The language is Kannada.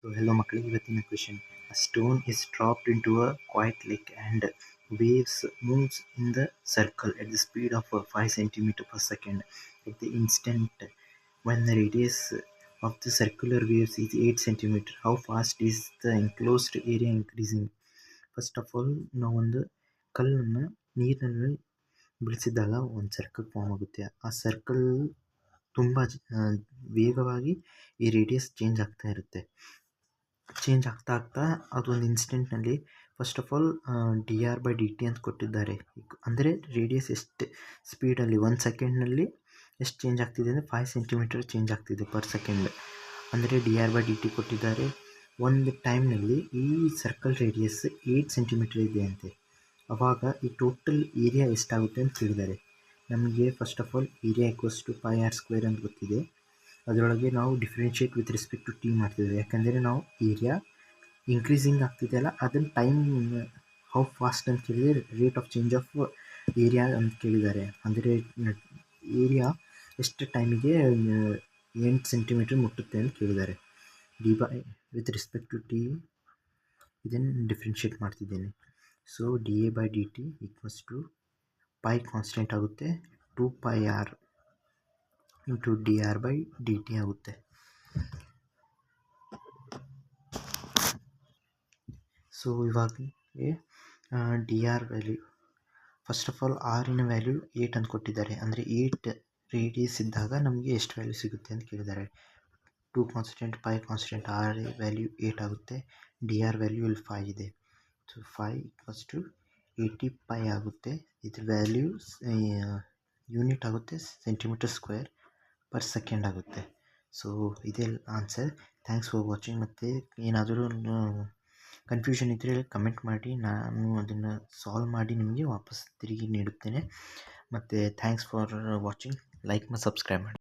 So, hello ಮಕ್ಕಳಿಗೆ ಇವತ್ತಿನ question. A stone is dropped into a quiet lake and waves moves in the circle at the speed of 5 centimeter per second. At the instant when the radius of the circular waves is 8 centimeter, how fast is the enclosed area increasing? First of all ನಾವೊಂದು ಕಲ್ಲನ್ನು ನೀರಿನಲ್ಲಿ ಬಿಡಿಸಿದಾಗ ಒಂದು ಸರ್ಕಲ್ ಫಾರ್ಮ್ ಆಗುತ್ತೆ. ಆ ಸರ್ಕಲ್ ತುಂಬ ವೇಗವಾಗಿ ಈ ರೇಡಿಯಸ್ ಚೇಂಜ್ ಆಗ್ತಾ ಇರುತ್ತೆ. ಚೇಂಜ್ ಆಗ್ತಾ ಆಗ್ತಾ ಅದೊಂದು ಇನ್ಸ್ಟೆಂಟ್ನಲ್ಲಿ ಫಸ್ಟ್ ಆಫ್ ಆಲ್ dr/dt ಅಂತ ಕೊಟ್ಟಿದ್ದಾರೆ. ಅಂದರೆ ರೇಡಿಯಸ್ ಎಷ್ಟು ಸ್ಪೀಡಲ್ಲಿ 1 ಸೆಕೆಂಡ್ನಲ್ಲಿ ಎಷ್ಟು ಚೇಂಜ್ ಆಗ್ತಿದೆ ಅಂದರೆ 5 ಸೆಂಟಿಮೀಟರ್ ಚೇಂಜ್ ಆಗ್ತಿದೆ ಪರ್ ಸೆಕೆಂಡ್. ಅಂದರೆ dr/dt ಕೊಟ್ಟಿದ್ದಾರೆ. ಒಂದು ಟೈಮ್ನಲ್ಲಿ ಈ ಸರ್ಕಲ್ ರೇಡಿಯಸ್ 8 ಸೆಂಟಿಮೀಟರ್ ಇದೆ ಅಂತೆ. ಆವಾಗ ಈ ಟೋಟಲ್ ಏರಿಯಾ ಎಷ್ಟಾಗುತ್ತೆ ಅಂತ ಕೇಳಿದ್ದಾರೆ. ನಮಗೆ first of all area = πr² ಅಂತ ಗೊತ್ತಿದೆ. ಅದರೊಳಗೆ ನಾವು differentiate with respect to T ಮಾಡ್ತಿದ್ದೇವೆ. ಯಾಕಂದರೆ ನಾವು ಏರಿಯಾ ಇನ್ಕ್ರೀಸಿಂಗ್ ಆಗ್ತಿದೆಯಲ್ಲ ಅದನ್ನು ಟೈಮ್ ಹೌ ಫಾಸ್ಟ್ ಅಂತ ಕೇಳಿದರೆ rate of change of area ಅಂತ ಕೇಳಿದ್ದಾರೆ. ಅಂದರೆ ಏರಿಯಾ ಎಷ್ಟು ಟೈಮಿಗೆ 8 ಸೆಂಟಿಮೀಟರ್ ಮುಟ್ಟುತ್ತೆ ಅಂತ ಕೇಳಿದ್ದಾರೆ. ವಿತ್ ರೆಸ್ಪೆಕ್ಟ್ ಟು ಟಿ ಇದನ್ನು ಡಿಫ್ರೆನ್ಷಿಯೇಟ್ ಮಾಡ್ತಿದ್ದೇನೆ. ಸೊ dA/dt = π ಕಾನ್ಸ್ಟೆಂಟ್ ಆಗುತ್ತೆ 2πr ಇಂಟು dr/dt ಆಗುತ್ತೆ. ಸೊ ಇವಾಗ dr value first of all ಆರಿನ ವ್ಯಾಲ್ಯೂ 8 ಅಂತ ಕೊಟ್ಟಿದ್ದಾರೆ. ಅಂದರೆ 8 ರೇಡಿಯಸ್ ಇದ್ದಾಗ ನಮಗೆ ಎಷ್ಟು ವ್ಯಾಲ್ಯೂ ಸಿಗುತ್ತೆ ಅಂತ ಕೇಳಿದ್ದಾರೆ. 2 ಕಾನ್ಸ್ಟೆಂಟ್ π ಕಾನ್ಸ್ಟೆಂಟ್ ಆರ್ ವ್ಯಾಲ್ಯೂ 8 ಆಗುತ್ತೆ. dr ವ್ಯಾಲ್ಯೂ ಇಲ್ಲಿ 5 ಇದೆ. ಸೊ 5 = 80π ಆಗುತ್ತೆ. ಇದ್ರ ವ್ಯಾಲ್ಯೂ ಯೂನಿಟ್ ಆಗುತ್ತೆ ಸೆಂಟಿಮೀಟರ್ ಸ್ಕ್ವೇರ್ ಪರ್ ಸೆಕೆಂಡ್ ಆಗುತ್ತೆ. ಸೊ ಇದೇ ಆನ್ಸರ್. Thanks for watching. ಮತ್ತು ಏನಾದರೂ ಕನ್ಫ್ಯೂಷನ್ ಇದ್ದರೆ ಕಮೆಂಟ್ ಮಾಡಿ, ನಾನು ಅದನ್ನು ಸಾಲ್ವ್ ಮಾಡಿ ನಿಮಗೆ ವಾಪಸ್ ತಿರುಗಿ ನೀಡುತ್ತೇನೆ. ಮತ್ತು ಥ್ಯಾಂಕ್ಸ್ ಫಾರ್ ವಾಚಿಂಗ್. ಲೈಕ್ ಮತ್ತು ಸಬ್ಸ್ಕ್ರೈಬ್ ಮಾಡಿ.